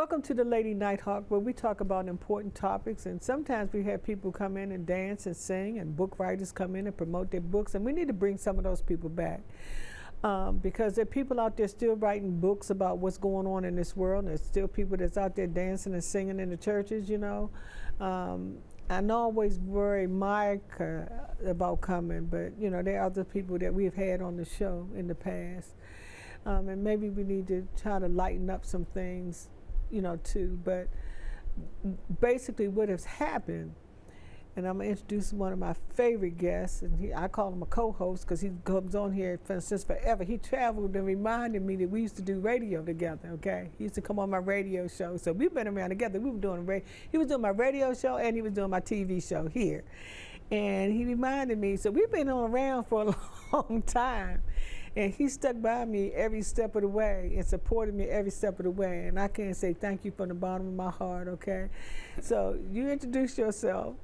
Welcome to the Lady NightHawk, where we talk about important topics, and sometimes we have people come in and dance and sing, and book writers come in and promote their books, and we need to bring some of those people back. Because there are people out there still writing books about what's going on in this world, and there's still people that's out there dancing and singing in the churches, you know. I always worry Mike about coming, but you know, there are other people that we've had on the show in the past. And maybe we need to try to lighten up some things, you know, too. But basically what has happened, and I'm going to introduce one of my favorite guests, and I call him a co-host because he comes on here since forever. He traveled and reminded me that we used to do radio together, okay? He used to come on my radio show. So we've been around together. We were doing he was doing my radio show and he was doing my TV show here. And he reminded me, so we've been around for a long time. And he stuck by me every step of the way and supported me every step of the way. And I can't say thank you from the bottom of my heart, okay? So you introduce yourself.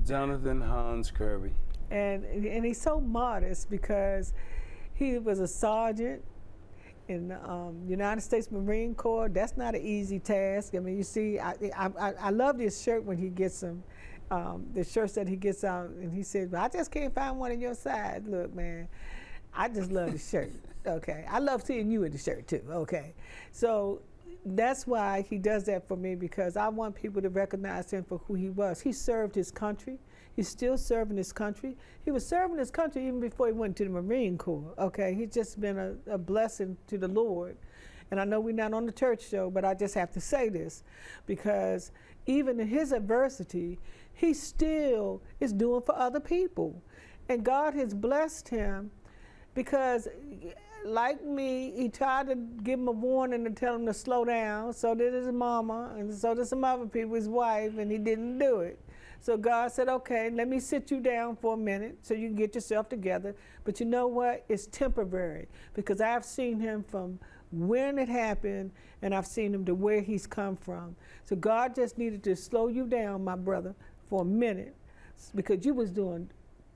Jonathan Hans Kirby. And he's so modest because he was a sergeant in the United States Marine Corps. That's not an easy task. I mean, you see, I love this shirt when he gets them, the shirts that he gets out, and he said, well, I just can't find one in your size. Look, man, I just love the shirt, okay? I love seeing you in the shirt too, okay? So that's why he does that for me, because I want people to recognize him for who he was. He served his country. He's still serving his country. He was serving his country even before he went to the Marine Corps, okay? He's just been a blessing to the Lord. And I know we're not on the church show, but I just have to say this, because even in his adversity, he still is doing for other people. And God has blessed him because, like me, he tried to give him a warning and tell him to slow down. So did his mama, and so did some other people, his wife, and he didn't do it. So God said, okay, let me sit you down for a minute so you can get yourself together. But you know what? It's temporary, because I've seen him from when it happened, and I've seen him to where he's come from. So God just needed to slow you down, my brother, for a minute, because you was doing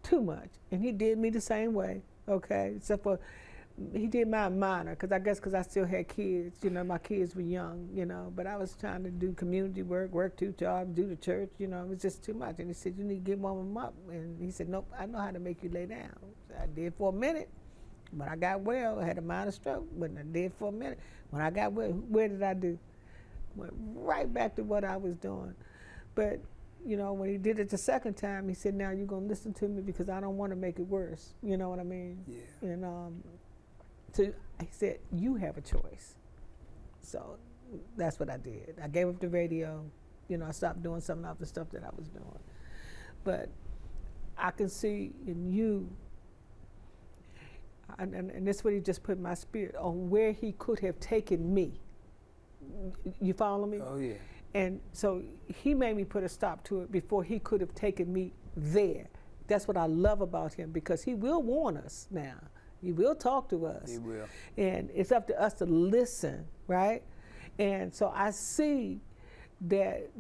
too much. And he did me the same way, okay? Except for he did mine minor, because I guess because I still had kids, you know, my kids were young, you know, but I was trying to do community work 2 jobs, do the church, you know, it was just too much. And he said, you need to get one of them up. And he said, nope, I know how to make you lay down. So I did for a minute, but I got well. I had a minor stroke, but I did for a minute. When I got well, where did I do? Went right back to what I was doing. But, you know, when he did it the second time, he said, now you're going to listen to me because I don't want to make it worse. You know what I mean? Yeah. And so he said, you have a choice. So that's what I did. I gave up the radio. You know, I stopped doing some of the stuff that I was doing. But I can see in you, and this is what he just put in my spirit, on where he could have taken me. You follow me? Oh, yeah. And so he made me put a stop to it before he could have taken me there. That's what I love about him, because he will warn us now. He will talk to us. He will. And it's up to us to listen, right? And so I see that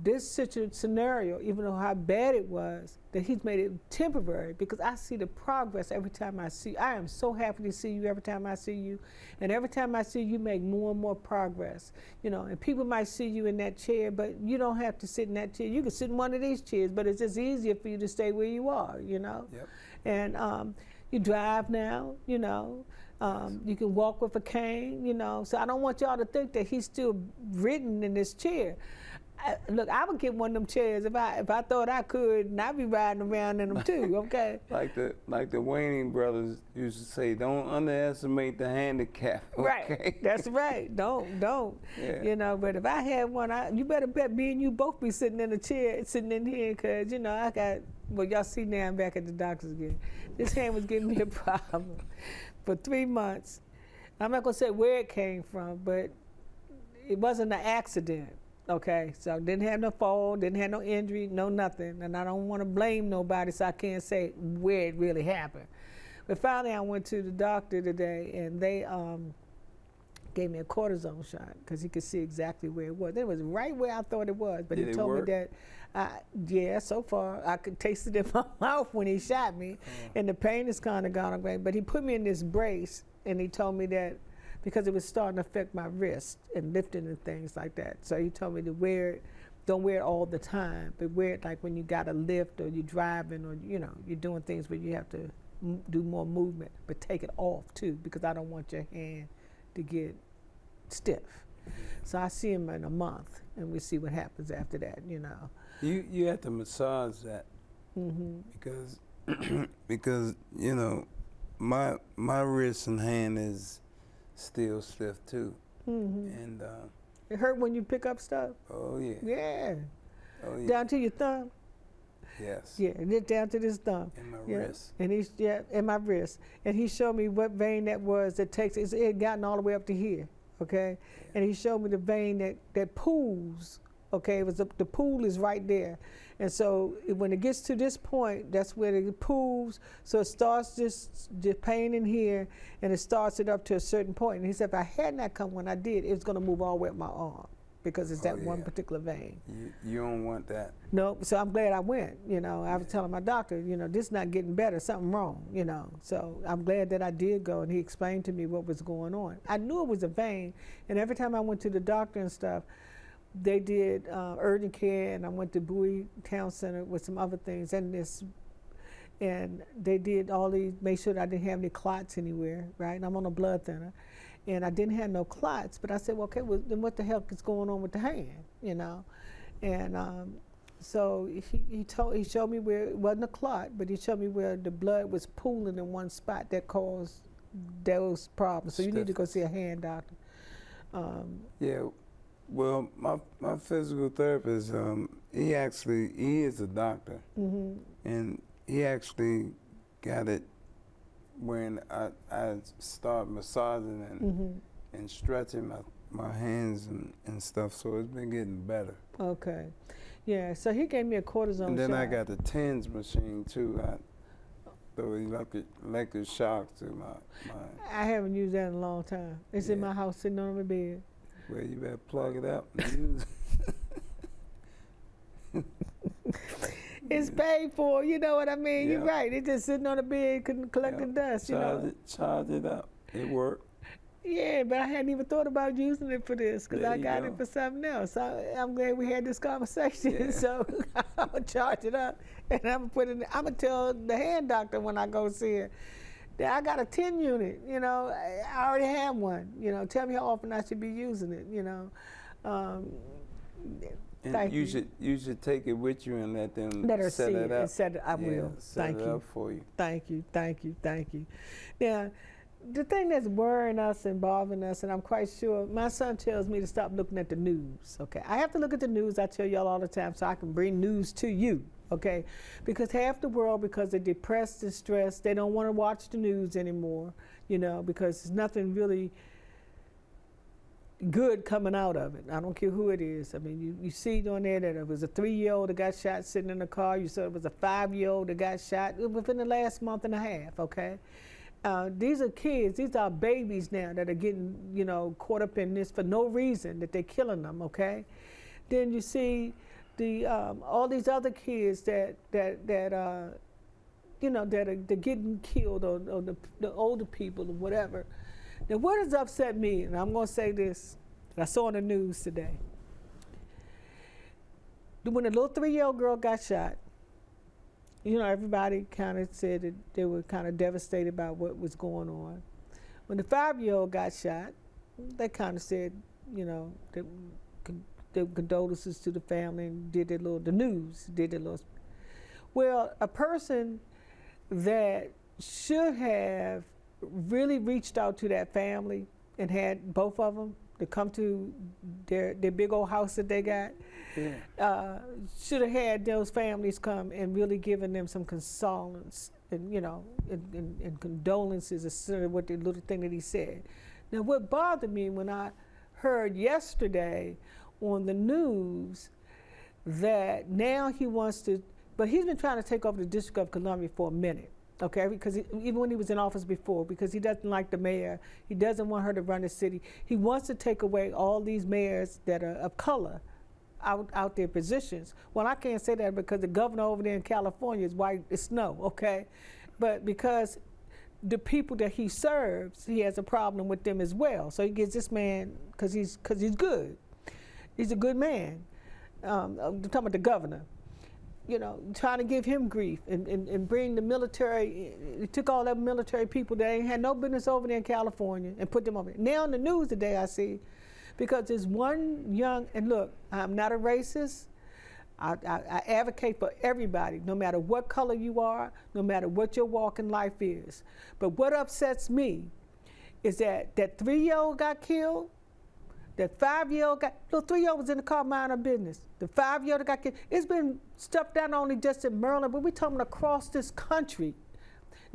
this scenario, even though how bad it was, that he's made it temporary, because I see the progress every time I see you. I am so happy to see you every time I see you. And every time I see you, make more and more progress. You know, and people might see you in that chair, but you don't have to sit in that chair. You can sit in one of these chairs, but it's just easier for you to stay where you are, you know? Yep. And you drive now, you know. You can walk with a cane, you know. So I don't want y'all to think that he's still ridden in this chair. Look, I would get one of them chairs if I thought I could, and I'd be riding around in them too, okay? like the Wayne brothers used to say, don't underestimate the handicap. Okay? Right, that's right. Don't. Yeah. You know, but if I had one, you better bet me and you both be sitting in a chair, sitting in here, because, you know, I got, well, y'all see now I'm back at the doctor's again. This hand was giving me a problem for 3 months. I'm not going to say where it came from, but it wasn't an accident. Okay, so didn't have no fall, didn't have no injury, no nothing, and I don't want to blame nobody, so I can't say where it really happened. But finally, I went to the doctor today, and they gave me a cortisone shot because he could see exactly where it was. It was right where I thought it was, but he told me that, yeah, so far I could taste it in my mouth when he shot me, and the pain is kind of gone away. But he put me in this brace, and he told me that because it was starting to affect my wrist and lifting and things like that. So he told me to wear it. Don't wear it all the time, but wear it like when you got to lift or you're driving or you're doing things where you have to do more movement, but take it off too, because I don't want your hand to get stiff. So I see him in a month, and we see what happens after that. You have to massage that because my wrist and hand is still stiff too, and it hurt when you pick up stuff. oh yeah, Yeah. oh yeah, Down to your thumb. yes, Yeah, and then down to this thumb. in my Yeah. wrist. And in my wrist. And he showed me what vein that was that takes it had gotten all the way up to here. Okay. Yeah. And he showed me the vein that pools. Okay, it was the pool is right there. And so when it gets to this point, that's where it pools. So it starts the pain in here, and it starts it up to a certain point. And he said, if I had not come when I did, it was going to move all the way up my arm, because it's that one particular vein. You don't want that. No, so I'm glad I went. I was telling my doctor, this is not getting better, something wrong, So I'm glad that I did go, and he explained to me what was going on. I knew it was a vein, and every time I went to the doctor and stuff, they did urgent care, and I went to Bowie Town Center with some other things, and they did all these, make sure that I didn't have any clots anywhere, right? And I'm on a blood thinner, and I didn't have no clots, but I said, well, okay, well, then what the heck is going on with the hand, And so he showed me where it wasn't a clot, but he showed me where the blood was pooling in one spot that caused those problems. So you need to go see a hand doctor. Yeah. Well, my physical therapist, he is a doctor, and he actually got it when I start massaging and stretching my hands and stuff, so it's been getting better. Okay. Yeah, so he gave me a cortisone And then shot. I got the TENS machine too. I throw electric shock to my I haven't used that in a long time. It's in my house sitting on my bed. well, you better plug it up and use it. It's paid for, you know what I mean? Yeah. You're right. It's just sitting on the bed collecting dust, Charge it up. It worked. Yeah, but I hadn't even thought about using it for this, because There I you got go. it for something else. I'm glad we had this conversation. Yeah. So I'm going to charge it up, and I'm going to tell the hand doctor when I go see her that I got a 10 unit, I already have one, tell me how often I should be using it, And Thank you should take it with you and let them Let her set see it it up. and set it. I Yeah, will. set Thank it you. up for you. Thank you. Now, the thing that's worrying us and bothering us, and I'm quite sure, my son tells me to stop looking at the news, okay? I have to look at the news, I tell y'all all the time, so I can bring news to you, okay? Because half the world, because they're depressed and stressed, they don't want to watch the news anymore, because there's nothing really good coming out of it. I don't care who it is. I mean, you see on there that it was a 3-year-old that got shot sitting in the car. You said it was a 5-year-old that got shot within the last month and a half, okay? These are kids, these are babies now that are getting, caught up in this for no reason, that they're killing them, okay? Then you see all these other kids that are getting killed, or the older people or whatever. Now, what has upset me, and I'm going to say this, that I saw on the news today. When the little 3-year-old girl got shot, everybody kind of said that they were kind of devastated about what was going on. When the 5-year-old got shot, they kind of said, their condolences to the family, and the news did their little. Well, a person that should have really reached out to that family and had both of them to come to their big old house that they got, should have had those families come and really given them some consolence and and condolences instead of what the little thing that he said. Now, what bothered me when I heard yesterday on the news that now he wants to, but he's been trying to take over the District of Columbia for a minute. Okay, because even when he was in office before, because he doesn't like the mayor, he doesn't want her to run the city. He wants to take away all these mayors that are of color out their positions. Well, I can't say that because the governor over there in California is white as snow, okay? But because the people that he serves, he has a problem with them as well. So he gets this man because he's good. He's a good man. I'm talking about the governor. You know, trying to give him grief and bring the military. He took all that military people that ain't had no business over there in California and put them over there. Now on the news today I see, because there's one young, and look, I'm not a racist. I advocate for everybody, no matter what color you are, no matter what your walk in life is. But what upsets me is that 3-year-old got killed, that 5-year-old got, the 3-year-old was in the car minding her business. The 5-year-old got killed. It's been stuff not only just in Maryland, but we're talking across this country.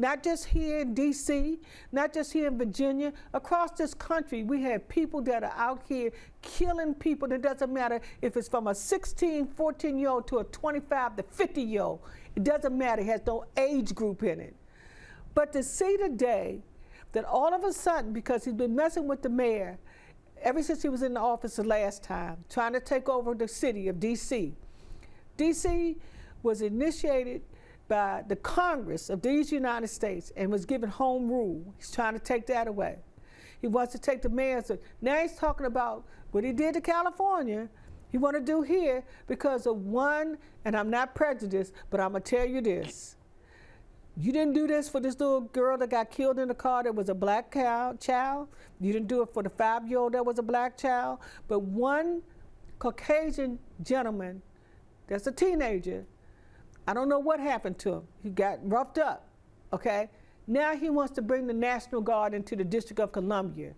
Not just here in DC, not just here in Virginia, across this country, we have people that are out here killing people. It doesn't matter if it's from a 16, 14-year-old to a 25 to 50-year-old. It doesn't matter, it has no age group in it. But to see today that all of a sudden, because he's been messing with the mayor ever since he was in the office the last time, trying to take over the city of DC. DC was initiated by the Congress of these United States and was given home rule. He's trying to take that away. He wants to take the mayor's. Now he's talking about what he did to California, he want to do here because of one, and I'm not prejudiced, but I'm going to tell you this. You didn't do this for this little girl that got killed in the car that was a black child. You didn't do it for the 5-year-old that was a black child. But one Caucasian gentleman that's a teenager, I don't know what happened to him. He got roughed up, okay? Now he wants to bring the National Guard into the District of Columbia.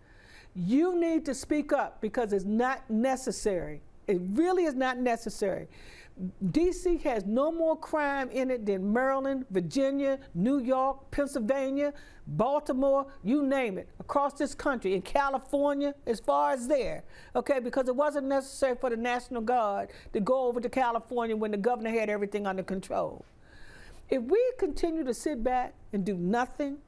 You need to speak up because it's not necessary. It really is not necessary. DC has no more crime in it than Maryland, Virginia, New York, Pennsylvania, Baltimore, you name it, across this country, in California, as far as there, okay, because it wasn't necessary for the National Guard to go over to California when the governor had everything under control. If we continue to sit back and do nothing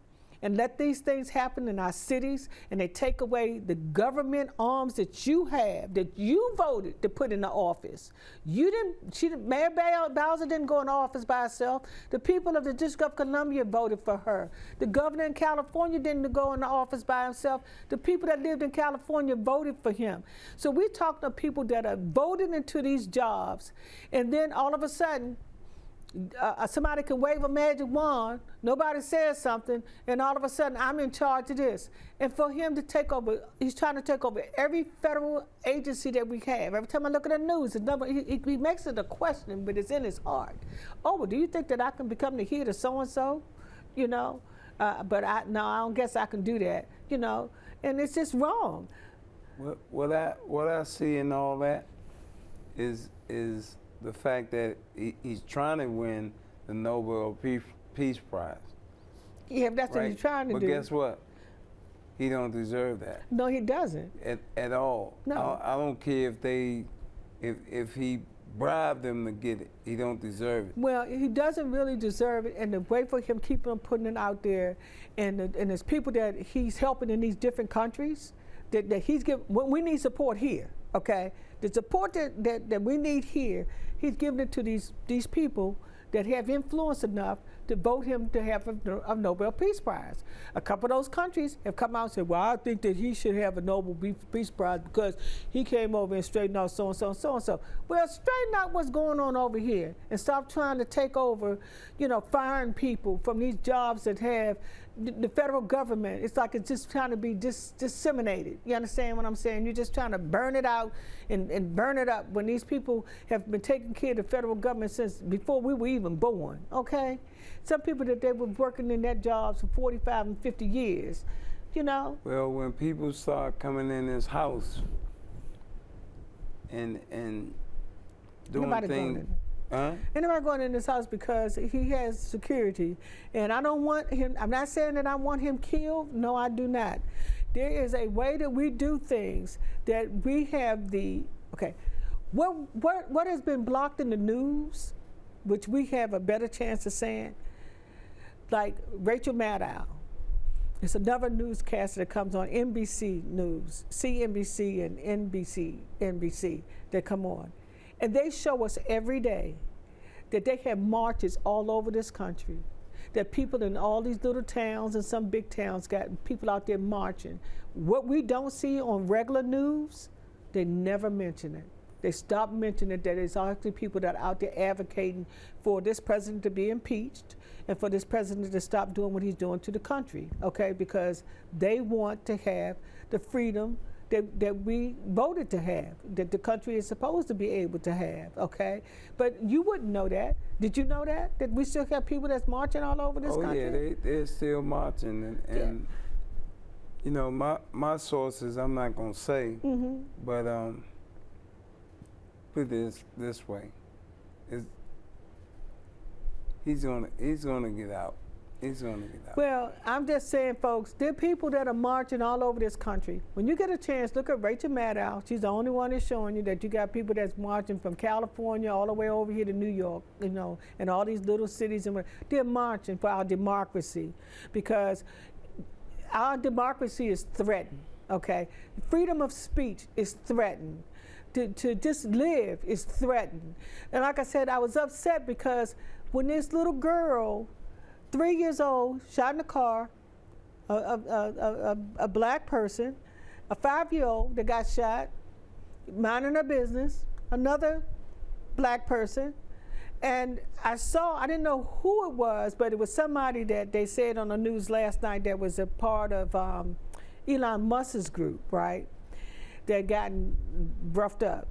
and let these things happen in our cities and they take away the government arms that you have, that you voted to put in the office. Mayor Bowser didn't go in office by herself. The people of the District of Columbia voted for her. The governor in California didn't go in the office by himself. The people that lived in California voted for him. So we're talking to people that are voted into these jobs, and then all of a sudden, somebody can wave a magic wand, nobody says something, and all of a sudden I'm in charge of this. And for him to take over, he's trying to take over every federal agency that we have. Every time I look at the news, he makes it a question, but it's in his heart. Oh, well, do you think that I can become the head of so-and-so? You know, but I don't guess I can do that, you know, and it's just wrong. What I see in all that is the fact that he's trying to win the Nobel Peace Prize. Yeah, that's right? What he's trying to do. But guess what? He don't deserve that. No, he doesn't. At all. No. I don't care if he bribed them to get it. He don't deserve it. Well, he doesn't really deserve it, and the way for him keep on putting it out there, and there's people that he's helping in these different countries that he's giving. We need support here, okay? The support that we need here, he's giving it to these people that have influence enough to vote him to have a Nobel Peace Prize. A couple of those countries have come out and said, well, I think that he should have a Nobel Peace Prize because he came over and straightened out so-and-so and so-and-so. Well, straighten out what's going on over here and stop trying to take over, you know, firing people from these jobs that have the federal government. It's like it's just trying to be disseminated. You understand what I'm saying? You're just trying to burn it out and burn it up when these people have been taking care of the federal government since before we were even born, okay? Some people that they were working in that jobs for 45 and 50 years, you know? Well, when people start coming in this house and doing things, Anybody going in this house because he has security, and I don't want him. I'm not saying that I want him killed. No, I do not. There is a way that we do things that we have the okay. What has been blocked in the news, which we have a better chance of saying, like Rachel Maddow. It's another newscaster that comes on NBC News, CNBC and NBC that come on. And they show us every day that they have marches all over this country. that people in all these little towns and some big towns got people out there marching. What we don't see on regular news, they never mention it. They stopped mentioning that there's actually people that are out there advocating for this president to be impeached and for this president to stop doing what he's doing to the country, okay? Because they want to have the freedom that we voted to have, that the country is supposed to be able to have, okay? But you wouldn't know that. Did you know that? That we still have people that's marching all over this country? Oh yeah, they're still marching, and you know, my sources, I'm not gonna say, but put it this way, he's gonna get out. He's gonna get out. Well, I'm just saying, folks, there are people that are marching all over this country. When you get a chance, look at Rachel Maddow. She's the only one that's showing you that you got people that's marching from California all the way over here to New York, you know, and all these little cities. And they're marching for our democracy, because our democracy is threatened, okay? Freedom of speech is threatened. To just live is threatened. And like I said, I was upset because when this little girl, 3 years old, shot in the car, a black person, a 5-year-old that got shot, minding her business, another black person, and I didn't know who it was, but it was somebody that they said on the news last night that was a part of Elon Musk's group, right, that gotten roughed up.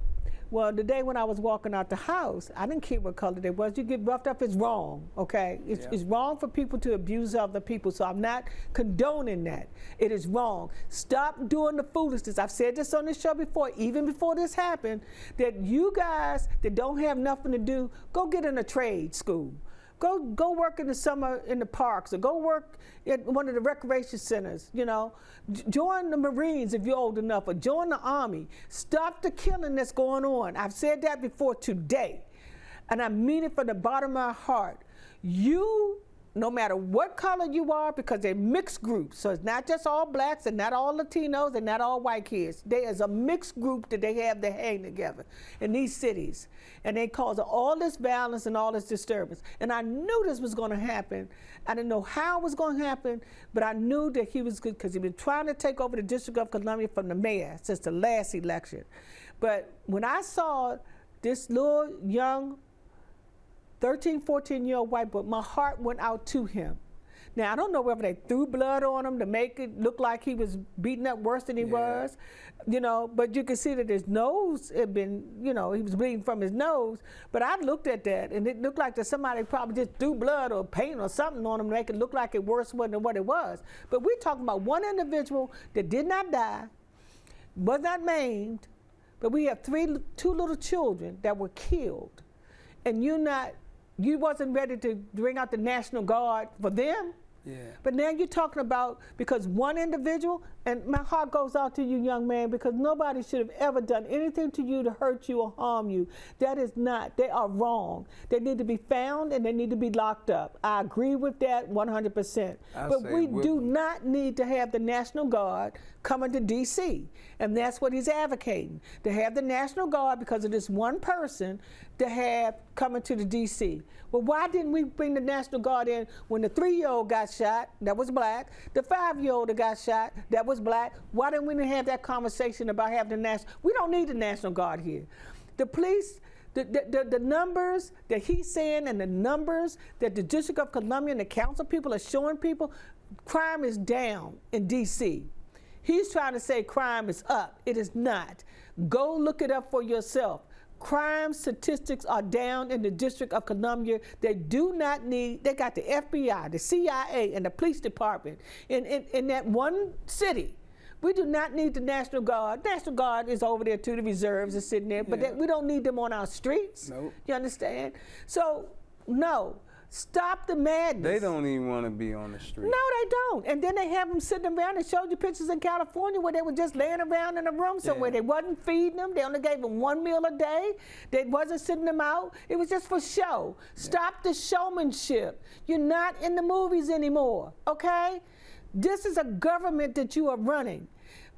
Well, the day when I was walking out the house, I didn't care what color they was. You get roughed up, it's wrong, okay? It's wrong for people to abuse other people, so I'm not condoning that. It is wrong. Stop doing the foolishness. I've said this on this show before, even before this happened, that you guys that don't have nothing to do, go get in a trade school. Go work in the summer in the parks, or go work at one of the recreation centers, you know. Join the Marines if you're old enough, or join the Army. Stop the killing that's going on. I've said that before today, and I mean it from the bottom of my heart. You, no matter what color you are, because they're mixed groups, so it's not just all blacks and not all Latinos and not all white kids. There is a mixed group that they have that hang together in these cities, and they cause all this violence and all this disturbance. And I knew this was going to happen. I didn't know how it was going to happen, but I knew that he was good because he'd been trying to take over the District of Columbia from the mayor since the last election. But when I saw this little young 13, 14-year-old white boy, my heart went out to him. Now, I don't know whether they threw blood on him to make it look like he was beaten up worse than he was, you know, but you can see that his nose had been, you know, he was bleeding from his nose. But I looked at that, and it looked like that somebody probably just threw blood or paint or something on him to make it look like it worse than what it was. But we're talking about one individual that did not die, was not maimed, but we have two little children that were killed, and you wasn't ready to bring out the National Guard for them. Yeah. But now you're talking about, because one individual, and my heart goes out to you, young man, because nobody should have ever done anything to you to hurt you or harm you. That is not, they are wrong. They need to be found and they need to be locked up. I agree with that 100%. But we do not need to have the National Guard coming to D.C. And that's what he's advocating, to have the National Guard because of this one person to have coming to the D.C. Well, why didn't we bring the National Guard in when the 3-year-old got shot, that was black, the 5-year-old that got shot, that was black? Why didn't we have that conversation about having the National? We don't need the National Guard here. The police, the numbers that he's saying and the numbers that the District of Columbia and the council people are showing people, crime is down in D.C. He's trying to say crime is up. It is not. Go look it up for yourself. Crime statistics are down in the District of Columbia. They do not need, they got the FBI, the CIA, and the police department in that one city. We do not need the National Guard. National Guard is over there too, the reserves are sitting there, but we don't need them on our streets. Nope. You understand? So, no. Stop the madness. They don't even want to be on the street. No, they don't. And then they have them sitting around and showed you pictures in California where they were just laying around in a room somewhere. They wasn't feeding them. They only gave them one meal a day. They wasn't sitting them out. It was just for show. Stop the showmanship. You're not in the movies anymore, okay? This is a government that you are running.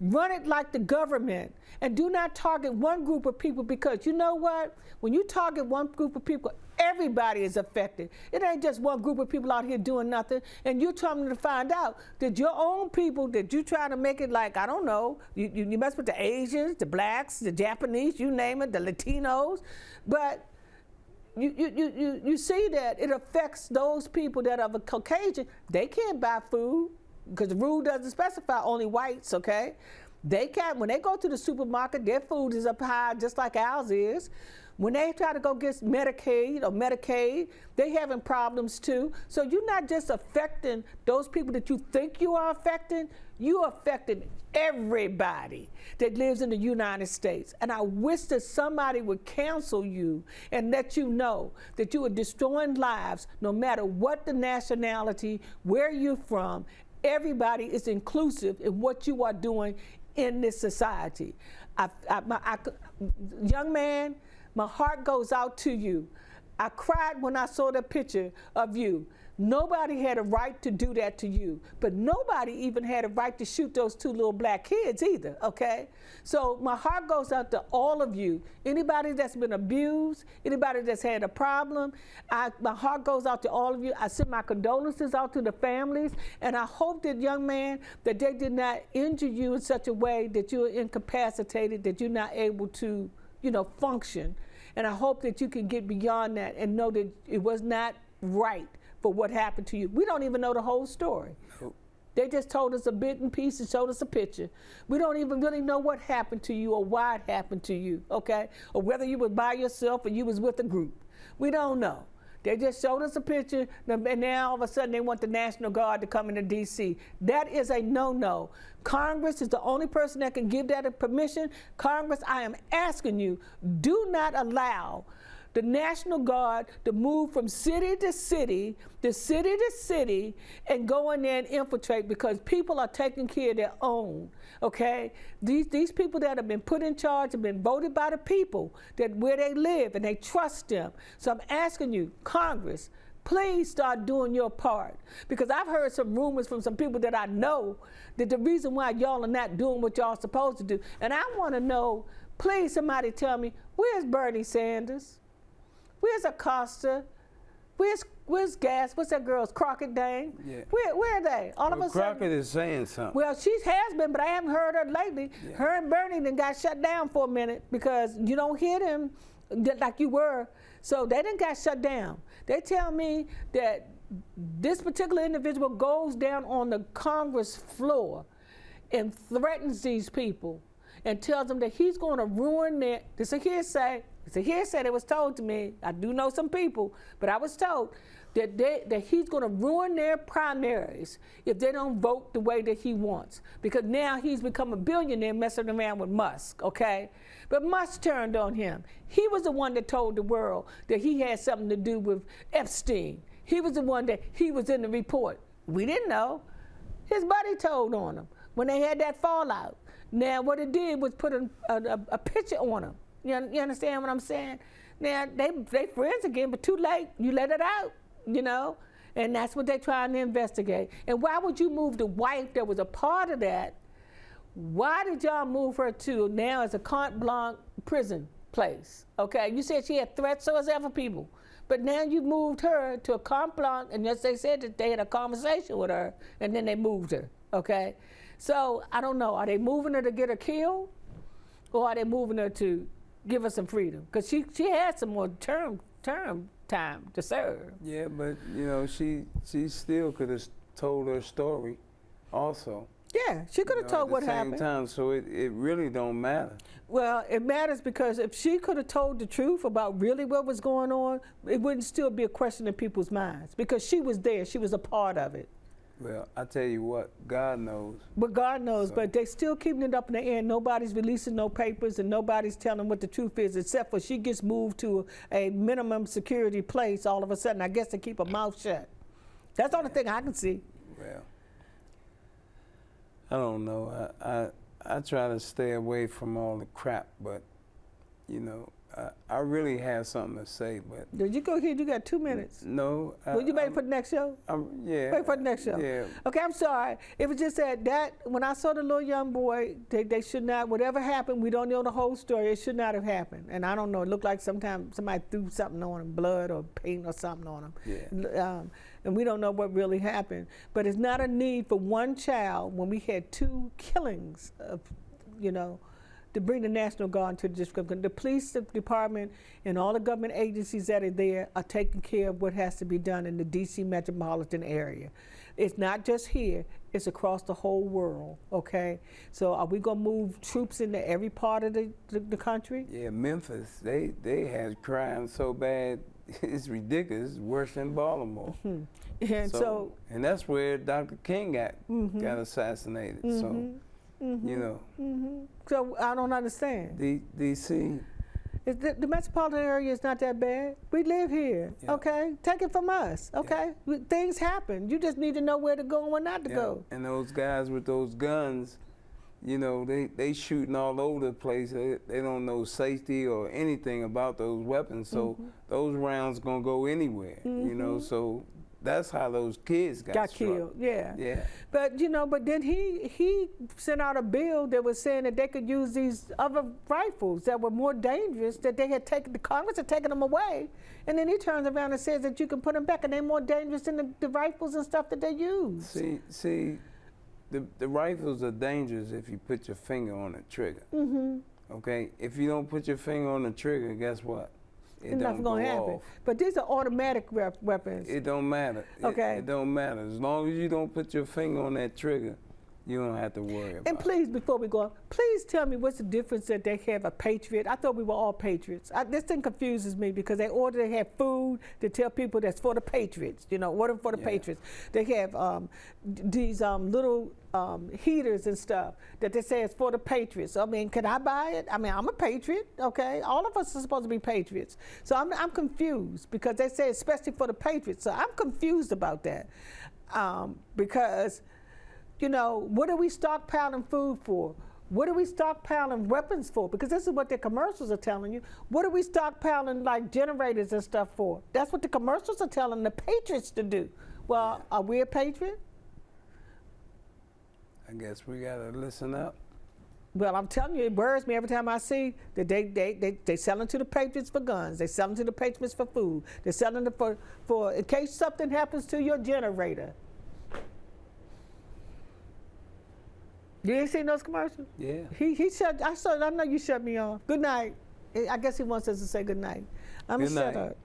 Run it like the government, and do not target one group of people, because you know what? When you target one group of people, everybody is affected. It ain't just one group of people out here doing nothing, and you're trying to find out that your own people, that you try to make it like, I don't know, you mess with the Asians, the blacks, the Japanese, you name it, the Latinos, but you see that it affects those people that are Caucasian. They can't buy food because the rule doesn't specify only whites, okay? They can't, when they go to the supermarket, their food is up high just like ours is. When they try to go get Medicaid or Medicaid, they having problems too. So you're not just affecting those people that you think you are affecting, you're affecting everybody that lives in the United States. And I wish that somebody would counsel you and let you know that you are destroying lives no matter what the nationality, where you're from. Everybody is inclusive in what you are doing in this society. Young man, my heart goes out to you. I cried when I saw the picture of you. Nobody had a right to do that to you, but nobody even had a right to shoot those two little black kids either, okay? So my heart goes out to all of you. Anybody that's been abused, anybody that's had a problem, my heart goes out to all of you. I send my condolences out to the families, and I hope that, young man, that they did not injure you in such a way that you're incapacitated, that you're not able to, function. And I hope that you can get beyond that and know that it was not right for what happened to you. We don't even know the whole story. Nope. They just told us a bit and piece and showed us a picture. We don't even really know what happened to you or why it happened to you, okay? Or whether you was by yourself or you was with a group. We don't know. They just showed us a picture, and now all of a sudden they want the National Guard to come into D.C. That is a no-no. Congress is the only person that can give that a permission. Congress, I am asking you, do not allow the National Guard to move from city to city, and go in there and infiltrate, because people are taking care of their own, okay? These people that have been put in charge have been voted by the people that where they live, and they trust them. So I'm asking you, Congress, please start doing your part, because I've heard some rumors from some people that I know that the reason why y'all are not doing what y'all supposed to do, and I want to know, please somebody tell me, where's Bernie Sanders? Where's Acosta? Where's Gas? What's that girl's Crockett Dane? Yeah. Where are they? All of a sudden. Crockett is saying something. Well, she has been, but I haven't heard her lately. Yeah. Her and Bernie then got shut down for a minute because you don't hear them like you were. So they didn't got shut down. They tell me that this particular individual goes down on the Congress floor and threatens these people and tells them that he's going to ruin their, this is a hearsay. It's a hearsay that was told to me. I do know some people, but I was told that he's going to ruin their primaries if they don't vote the way that he wants. Because now he's become a billionaire messing around with Musk, okay? But Musk turned on him. He was the one that told the world that he had something to do with Epstein. He was the one that he was in the report. We didn't know. His buddy told on him when they had that fallout. Now what it did was put a picture on him. You understand what I'm saying? Now, they friends again, but too late. You let it out, And that's what they're trying to investigate. And why would you move the wife that was a part of that? Why did y'all move her to now as a carte blanche prison place? Okay, you said she had threats, so as ever people. But now you moved her to a carte blanche, and yes, they said that they had a conversation with her, and then they moved her, okay? So, I don't know. Are they moving her to get her killed? Or are they moving her to give her some freedom? Because she had some more term time to serve. Yeah, but, she still could have told her story also. Yeah, she could have told what happened. At the same time, so it really don't matter. Well, it matters because if she could have told the truth about really what was going on, it wouldn't still be a question in people's minds because she was there. She was a part of it. Well, I tell you what, God knows. But God knows, but they still keeping it up in the air. Nobody's releasing no papers and nobody's telling what the truth is, except for she gets moved to a minimum security place all of a sudden. I guess to keep her mouth shut. That's the only thing I can see. Well, I don't know. I try to stay away from all the crap, but, I really have something to say, but Did you go ahead? You got 2 minutes. no. Well, you ready for the next show? Yeah. Wait for the next show. Yeah. Okay, I'm sorry. It was just that when I saw the little young boy, they should not, whatever happened, we don't know the whole story. It should not have happened. And I don't know. It looked like sometimes somebody threw something on him, blood or paint or something on him. Yeah. And we don't know what really happened. But it's not a need for one child when we had 2 killings of, to bring the National Guard into the district. The police department and all the government agencies that are there are taking care of what has to be done in the D.C. metropolitan area. It's not just here, it's across the whole world, okay? So are we gonna move troops into every part of the country? Yeah, Memphis, they had crime so bad, it's ridiculous, it's worse than Baltimore. Mm-hmm. And that's where Dr. King got assassinated, so. So I don't understand. D.C. The metropolitan area is not that bad. We live here, okay? Take it from us, okay? Things happen. You just need to know where to go and where not to go. And those guys with those guns, they shooting all over the place. They don't know safety or anything about those weapons, so those rounds gonna go anywhere, so that's how those kids got killed. Yeah. Yeah. But but then he sent out a bill that was saying that they could use these other rifles that were more dangerous, that they had taken, the Congress had taken them away, and then he turns around and says that you can put them back and they're more dangerous than the rifles and stuff that they use. See, the rifles are dangerous if you put your finger on the trigger. Okay. If you don't put your finger on the trigger, guess what? It don't go off. But these are automatic weapons. It don't matter. Okay. It don't matter. As long as you don't put your finger on that trigger, you don't have to worry about it. And please, before we go on, please tell me what's the difference that they have a patriot. I thought we were all patriots. This thing confuses me because they have food to tell people that's for the patriots, order for the patriots. They have these little heaters and stuff that they say is for the patriots. I mean, can I buy it? I mean, I'm a patriot, okay? All of us are supposed to be patriots. So I'm confused because they say especially for the patriots. So I'm confused about that because what are we stockpiling food for? What are we stockpiling weapons for? Because this is what the commercials are telling you. What are we stockpiling like generators and stuff for? That's what the commercials are telling the patriots to do. Well, are we a patriot? I guess we gotta listen up. Well, I'm telling you, it worries me every time I see that they selling to the patriots for guns. They selling to the patriots for food. They're selling it for in case something happens to your generator. You ain't seen those commercials? Yeah. He shut. I know you shut me off. Good night. I guess he wants us to say good night. I'm gonna shut up.